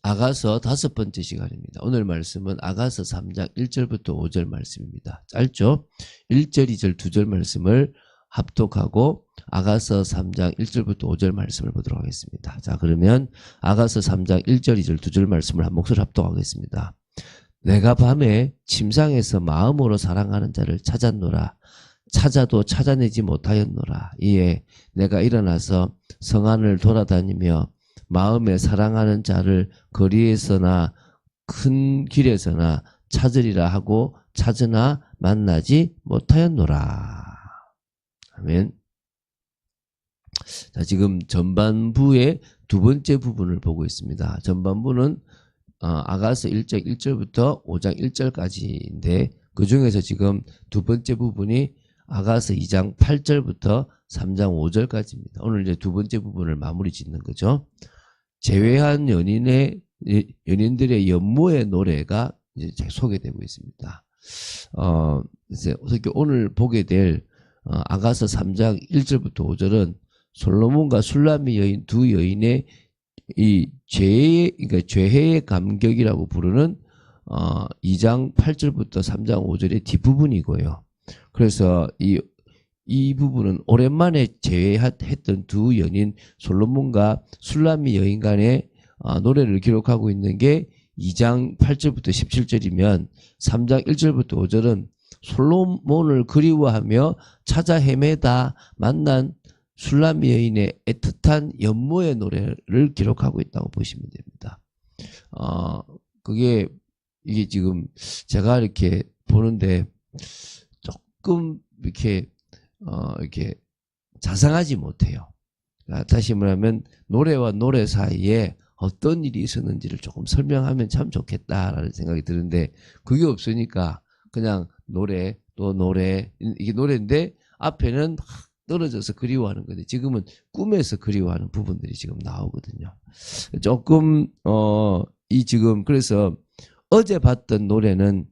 아가서 5번째 시간입니다. 오늘 말씀은 아가서 3장 1절부터 5절 말씀입니다. 짧죠? 1절, 2절, 2절 말씀을 합독하고 아가서 3장 1절부터 5절 말씀을 보도록 하겠습니다. 자, 그러면 아가서 3장 1절, 2절, 2절 말씀을 한 목소리 합독하겠습니다. 내가 밤에 침상에서 마음으로 사랑하는 자를 찾았노라. 찾아도 찾아내지 못하였노라. 이에 내가 일어나서 성안을 돌아다니며 마음에 사랑하는 자를 거리에서나 큰 길에서나 찾으리라 하고 찾으나 만나지 못하였노라. 아멘. 자, 지금 전반부의 두 번째 부분을 보고 있습니다. 전반부는 아가서 1장 1절부터 5장 1절까지인데 그 중에서 지금 두 번째 부분이 아가서 2장 8절부터 3장 5절까지입니다. 오늘 이제 두 번째 부분을 마무리 짓는 거죠. 제외한 연인들의 연모의 노래가 이제 소개되고 있습니다. 오늘 보게 될 아가서 3장 1절부터 5절은 솔로몬과 술라미 여인 두 여인의 이 그러니까 죄의 감격이라고 부르는 2장 8절부터 3장 5절의 뒷부분이고요. 그래서 이 부분은 오랜만에 재회했던 두 연인 솔로몬과 술라미 여인 간의 노래를 기록하고 있는 게 2장 8절부터 17절이면 3장 1절부터 5절은 솔로몬을 그리워하며 찾아 헤매다 만난 술라미 여인의 애틋한 연모의 노래를 기록하고 있다고 보시면 됩니다. 이게 지금 제가 이렇게 보는데 조금 이렇게 자상하지 못해요. 다시 말하면 노래와 노래 사이에 어떤 일이 있었는지를 조금 설명하면 참 좋겠다라는 생각이 드는데 그게 없으니까 그냥 노래 또 노래 이게 노래인데 앞에는 막 떨어져서 그리워하는 건데 지금은 꿈에서 그리워하는 부분들이 지금 나오거든요. 조금 지금 그래서 어제 봤던 노래는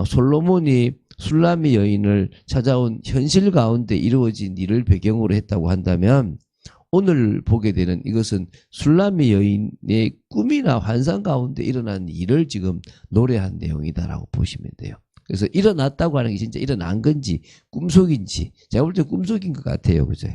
솔로몬이 술라미 여인을 찾아온 현실 가운데 이루어진 일을 배경으로 했다고 한다면 오늘 보게 되는 이것은 술라미 여인의 꿈이나 환상 가운데 일어난 일을 지금 노래한 내용이다라고 보시면 돼요. 그래서 일어났다고 하는 게 진짜 일어난 건지 꿈속인지 제가 볼 때 꿈속인 것 같아요. 그죠?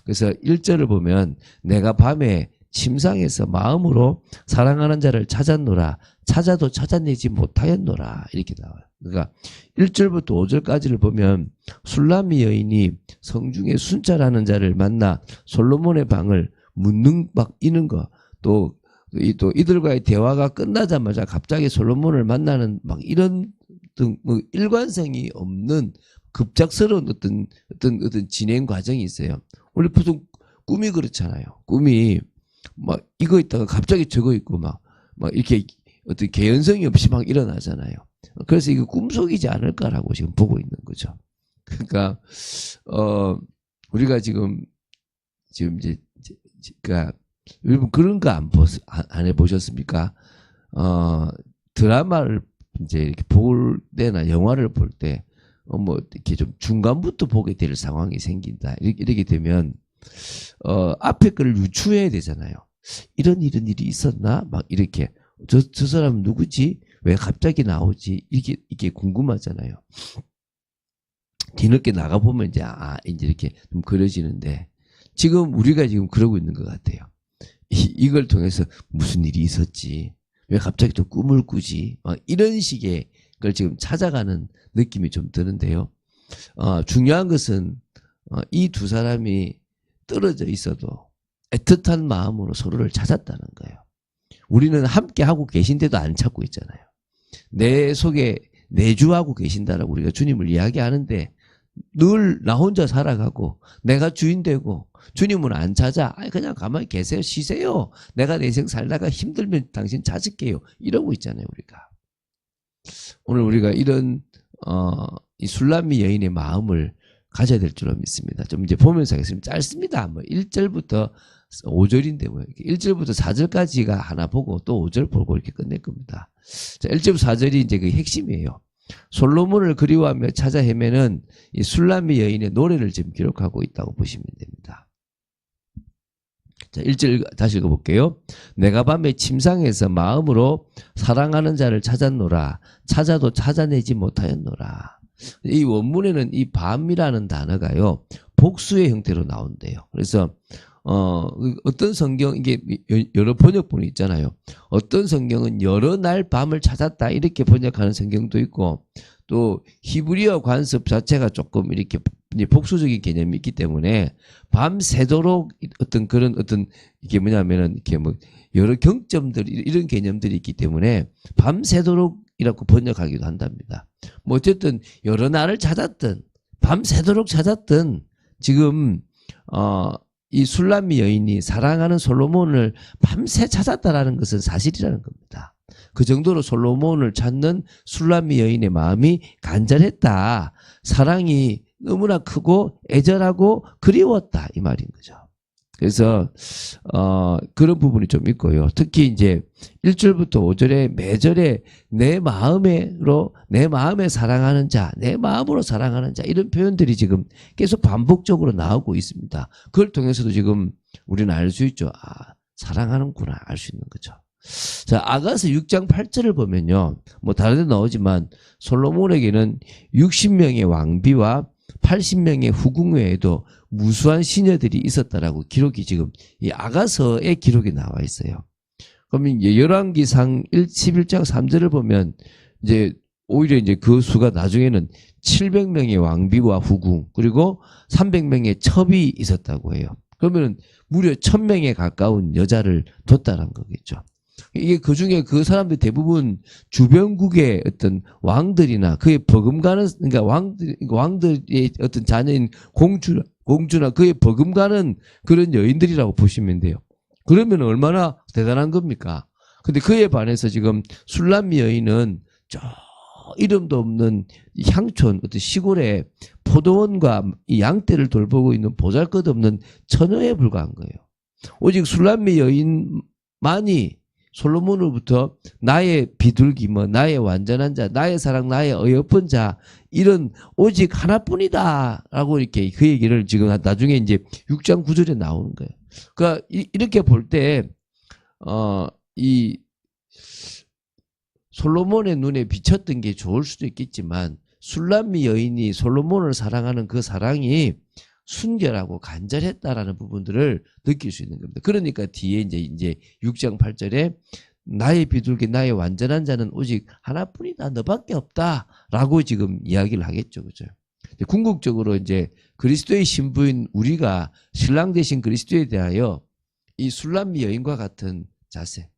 그래서 1절을 보면 내가 밤에 침상에서 마음으로 사랑하는 자를 찾았노라. 찾아도 찾아내지 못하였노라. 이렇게 나와요. 그러니까 1절부터 5절까지를 보면 술라미 여인이 성중에 순찰하는 자를 만나 솔로몬의 방을 묻는 막 이는 거 또 이들과의 대화가 끝나자마자 갑자기 솔로몬을 만나는 막 이런 뭐 일관성이 없는 급작스러운 어떤 진행 과정이 있어요. 원래 보통 꿈이 그렇잖아요. 꿈이 막 이거 있다가 갑자기 저거 있고 막 이렇게 어떤 개연성이 없이 막 일어나잖아요. 그래서 이거 꿈속이지 않을까라고 지금 보고 있는 거죠. 그러니까 우리가 지금 이제 그러니까 여러분 그런 거 안 해보셨습니까? 드라마를 이제 이렇게 볼 때나 영화를 볼 때 뭐 이렇게 좀 중간부터 보게 될 상황이 생긴다. 이렇게 되면 앞에 걸 유추해야 되잖아요. 이런 일이 있었나? 막 이렇게 저 사람 누구지? 왜 갑자기 나오지? 이게 궁금하잖아요. 뒤늦게 나가보면 이제 이렇게 좀 그려지는데 지금 우리가 지금 그러고 있는 것 같아요. 이걸 통해서 무슨 일이 있었지? 왜 갑자기 또 꿈을 꾸지? 이런 식의 걸 지금 찾아가는 느낌이 좀 드는데요. 중요한 것은 이 두 사람이 떨어져 있어도 애틋한 마음으로 서로를 찾았다는 거예요. 우리는 함께 하고 계신데도 안 찾고 있잖아요. 내 속에 내주하고 계신다라고 우리가 주님을 이야기하는데 늘 나 혼자 살아가고 내가 주인 되고 주님은 안 찾아. 그냥 가만히 계세요. 쉬세요. 내가 내 인생 살다가 힘들면 당신 찾을게요. 이러고 있잖아요. 우리가. 오늘 우리가 이런 이 술라미 여인의 마음을 가져야 될 줄로 믿습니다. 좀 이제 보면서 하겠습니다. 짧습니다. 뭐 1절부터 5절인데 뭐 1절부터 4절까지가 하나 보고 또 5절 보고 이렇게 끝낼 겁니다. 자, 1절부터 4절이 이제 그 핵심이에요. 솔로몬을 그리워하며 찾아 헤매는 이 술라미 여인의 노래를 지금 기록하고 있다고 보시면 됩니다. 자, 1절 다시 읽어볼게요. 내가 밤에 침상에서 마음으로 사랑하는 자를 찾았노라. 찾아도 찾아내지 못하였노라. 이 원문에는 이 밤이라는 단어가요, 복수의 형태로 나온대요. 그래서 어떤 성경, 이게 여러 번역본이 있잖아요. 어떤 성경은 여러 날 밤을 찾았다 이렇게 번역하는 성경도 있고, 또 히브리어 관습 자체가 조금 이렇게 복수적인 개념이 있기 때문에 밤새도록 어떤 그런 어떤 이게 뭐냐면은 이렇게 뭐 여러 경점들 이런 개념들이 있기 때문에 밤새도록이라고 번역하기도 한답니다. 뭐 어쨌든 여러 날을 찾았든 밤새도록 찾았든 지금 이 술람미 여인이 사랑하는 솔로몬을 밤새 찾았다라는 것은 사실이라는 겁니다. 그 정도로 솔로몬을 찾는 술람미 여인의 마음이 간절했다. 사랑이 너무나 크고 애절하고 그리웠다 이 말인 거죠. 그래서 그런 부분이 좀 있고요. 특히 이제 1절부터 5절에 매절에 내 마음에 사랑하는 자, 내 마음으로 사랑하는 자 이런 표현들이 지금 계속 반복적으로 나오고 있습니다. 그걸 통해서도 지금 우리는 알 수 있죠. 사랑하는구나 알 수 있는 거죠. 자, 아가서 6장 8절을 보면요. 뭐 다른 데 나오지만 솔로몬에게는 60명의 왕비와 80명의 후궁 외에도 무수한 시녀들이 있었다라고 기록이 지금 이 아가서의 기록이 나와 있어요. 그러면 열왕기상 11장 3절을 보면 이제 오히려 이제 그 수가 나중에는 700명의 왕비와 후궁 그리고 300명의 첩이 있었다고 해요. 그러면 무려 1000명에 가까운 여자를 뒀다는 거겠죠. 이게 그 중에 그 사람들 대부분 주변국의 어떤 왕들이나 그의 버금가는, 그러니까 왕들의 어떤 자녀인 공주나 그의 버금가는 그런 여인들이라고 보시면 돼요. 그러면 얼마나 대단한 겁니까? 근데 그에 반해서 지금 술람미 여인은 저 이름도 없는 향촌, 어떤 시골에 포도원과 이 양떼를 돌보고 있는 보잘것없는 처녀에 불과한 거예요. 오직 술람미 여인만이 솔로몬으로부터 나의 비둘기, 나의 완전한 자, 나의 사랑, 나의 어여쁜 자, 이런 오직 하나뿐이다. 라고 이렇게 그 얘기를 지금 나중에 이제 6장 9절에 나오는 거예요. 그러니까 이렇게 볼 때, 이 솔로몬의 눈에 비쳤던 게 좋을 수도 있겠지만, 술람미 여인이 솔로몬을 사랑하는 그 사랑이 순결하고 간절했다라는 부분들을 느낄 수 있는 겁니다. 그러니까 뒤에 이제 6장 8절에 나의 비둘기 나의 완전한 자는 오직 하나뿐이다. 너밖에 없다라고 지금 이야기를 하겠죠. 그죠? 궁극적으로 이제 그리스도의 신부인 우리가 신랑 되신 그리스도에 대하여 이 술람미 여인과 같은 자세,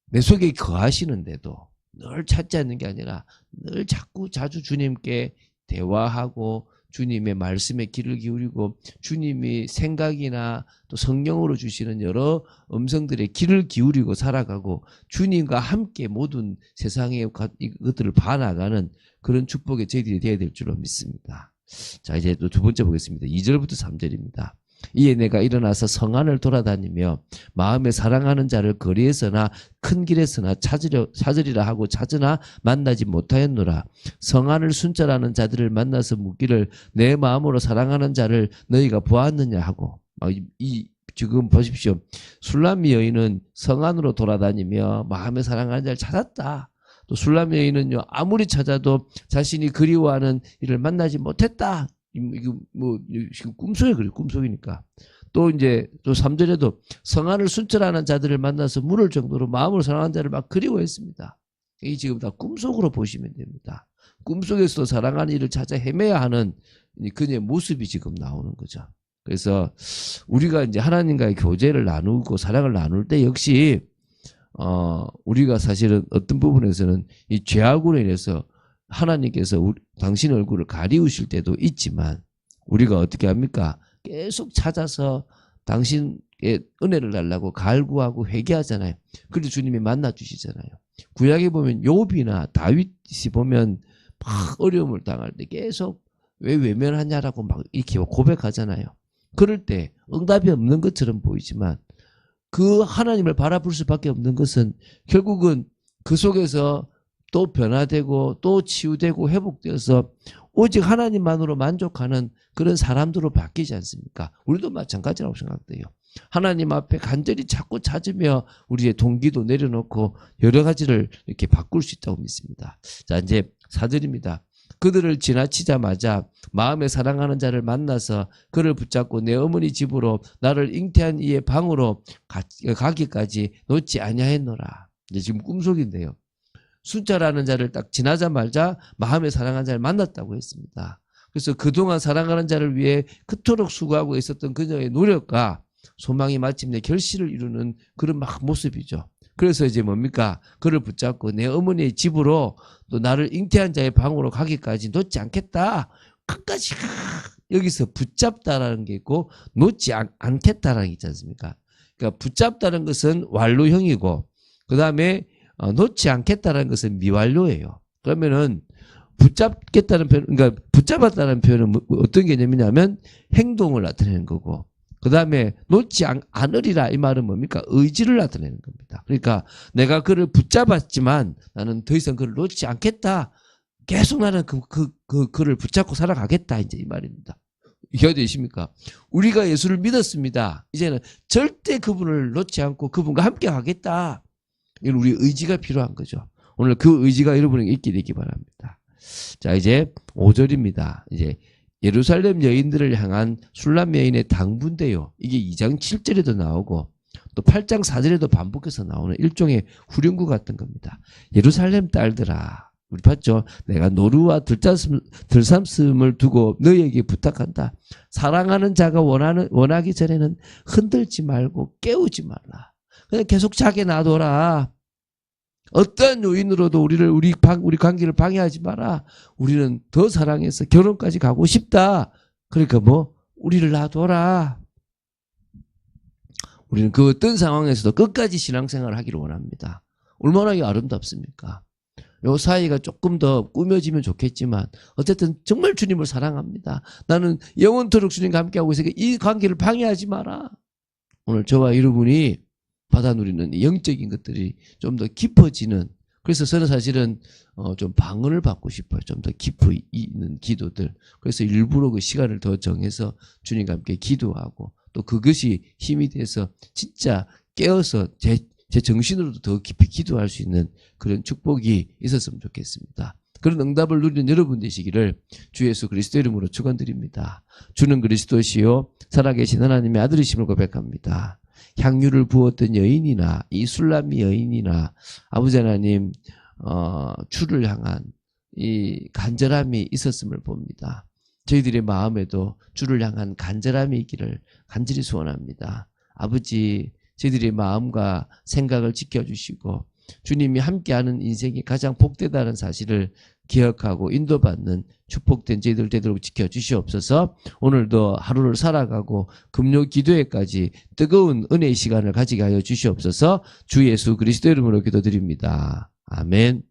내 속에 거하시는데도 늘 찾지 않는 게 아니라 늘 자주 주님께 대화하고 주님의 말씀에 귀를 기울이고 주님이 생각이나 또 성령으로 주시는 여러 음성들에 귀를 기울이고 살아가고 주님과 함께 모든 세상의 것들을 봐나가는 그런 축복의 저희들이 되어야 될 줄로 믿습니다. 자, 이제 또 두 번째 보겠습니다. 2절부터 3절입니다. 이에 내가 일어나서 성안을 돌아다니며 마음에 사랑하는 자를 거리에서나 큰 길에서나 찾으리라 하고 찾으나 만나지 못하였노라. 성안을 순찰하는 자들을 만나서 묻기를 내 마음으로 사랑하는 자를 너희가 보았느냐 하고, 지금 보십시오. 술람미 여인은 성안으로 돌아다니며 마음에 사랑하는 자를 찾았다. 또 술람미 여인은요, 아무리 찾아도 자신이 그리워하는 이를 만나지 못했다. 이거 지금 꿈속에 그래요. 꿈속이니까. 또 이제 또 3절에도 성안을 순찰하는 자들을 만나서 물을 정도로 마음으로 사랑하는 자를 막 그리워했습니다. 이 지금 다 꿈속으로 보시면 됩니다. 꿈속에서도 사랑하는 이를 찾아 헤매야 하는 그녀의 모습이 지금 나오는 거죠. 그래서 우리가 이제 하나님과의 교제를 나누고 사랑을 나눌 때 역시 우리가 사실은 어떤 부분에서는 이 죄악으로 인해서 하나님께서 당신 얼굴을 가리우실 때도 있지만 우리가 어떻게 합니까? 계속 찾아서 당신의 은혜를 달라고 갈구하고 회개하잖아요. 그래도 주님이 만나주시잖아요. 구약에 보면 욥이나 다윗이 보면 막 어려움을 당할 때 계속 왜 외면하냐라고 막 이렇게 고백하잖아요. 그럴 때 응답이 없는 것처럼 보이지만 그 하나님을 바라볼 수밖에 없는 것은 결국은 그 속에서 또 변화되고 또 치유되고 회복되어서 오직 하나님만으로 만족하는 그런 사람들로 바뀌지 않습니까? 우리도 마찬가지라고 생각돼요. 하나님 앞에 간절히 자꾸 찾으며 우리의 동기도 내려놓고 여러 가지를 이렇게 바꿀 수 있다고 믿습니다. 자, 이제 4절입니다. 그들을 지나치자마자 마음에 사랑하는 자를 만나서 그를 붙잡고 내 어머니 집으로 나를 잉태한 이의 방으로 가기까지 놓지 아니하였노라. 이제 지금 꿈속인데요. 순자라는 자를 딱 지나자마자 마음에 사랑하는 자를 만났다고 했습니다. 그래서 그동안 사랑하는 자를 위해 그토록 수고하고 있었던 그녀의 노력과 소망이 마침내 결실을 이루는 그런 막 모습이죠. 그래서 이제 뭡니까? 그를 붙잡고 내 어머니의 집으로 또 나를 잉태한 자의 방으로 가기까지 놓지 않겠다. 끝까지 여기서 붙잡다라는 게 있고 놓지 않겠다라는 게 있지 않습니까? 그러니까 붙잡다는 것은 완료형이고 그 다음에 놓지 않겠다는 것은 미완료예요. 그러면은 붙잡겠다는 표현, 그러니까 붙잡았다는 표현은 어떤 개념이냐면 행동을 나타내는 거고, 그 다음에 놓지 않으리라 이 말은 뭡니까? 의지를 나타내는 겁니다. 그러니까 내가 그를 붙잡았지만 나는 더 이상 그를 놓지 않겠다. 계속 나는 그를 붙잡고 살아가겠다. 이제 이 말입니다. 이해가 되십니까? 우리가 예수를 믿었습니다. 이제는 절대 그분을 놓지 않고 그분과 함께 가겠다. 이건 우리 의지가 필요한 거죠. 오늘 그 의지가 여러분에게 있게 되기 바랍니다. 자, 이제 5절입니다. 이제 예루살렘 여인들을 향한 술람 여인의 당부인데요. 이게 2장 7절에도 나오고 또 8장 4절에도 반복해서 나오는 일종의 후렴구 같은 겁니다. 예루살렘 딸들아, 우리 봤죠? 내가 노루와 들삼슴을 두고 너희에게 부탁한다. 사랑하는 자가 원하기 전에는 흔들지 말고 깨우지 말라. 그냥 계속 자게 놔둬라. 어떤 요인으로도 우리 관계를 방해하지 마라. 우리는 더 사랑해서 결혼까지 가고 싶다. 그러니까 우리를 놔둬라. 우리는 그 어떤 상황에서도 끝까지 신앙생활을 하기를 원합니다. 얼마나 아름답습니까? 요 사이가 조금 더 꾸며지면 좋겠지만 어쨌든 정말 주님을 사랑합니다. 나는 영원토록 주님과 함께하고 있으니까 이 관계를 방해하지 마라. 오늘 저와 여러분이 받아 누리는 영적인 것들이 좀 더 깊어지는, 그래서 저는 사실은 좀 방언을 받고 싶어요. 좀 더 깊이 있는 기도들. 그래서 일부러 그 시간을 더 정해서 주님과 함께 기도하고 또 그것이 힘이 돼서 진짜 깨어서 제 정신으로도 더 깊이 기도할 수 있는 그런 축복이 있었으면 좋겠습니다. 그런 응답을 누리는 여러분 되시기를 주 예수 그리스도 이름으로 축원드립니다. 주는 그리스도시요 살아계신 하나님의 아들이심을 고백합니다. 향유를 부었던 여인이나 이 술람이 여인이나 아버지 하나님 주를 향한 이 간절함이 있었음을 봅니다. 저희들의 마음에도 주를 향한 간절함이 있기를 간절히 소원합니다. 아버지, 저희들의 마음과 생각을 지켜주시고 주님이 함께하는 인생이 가장 복되다는 사실을 기억하고 인도받는 축복된 저희들 되도록 지켜주시옵소서. 오늘도 하루를 살아가고 금요 기도회까지 뜨거운 은혜의 시간을 가지게 하여 주시옵소서. 주 예수 그리스도 이름으로 기도드립니다. 아멘.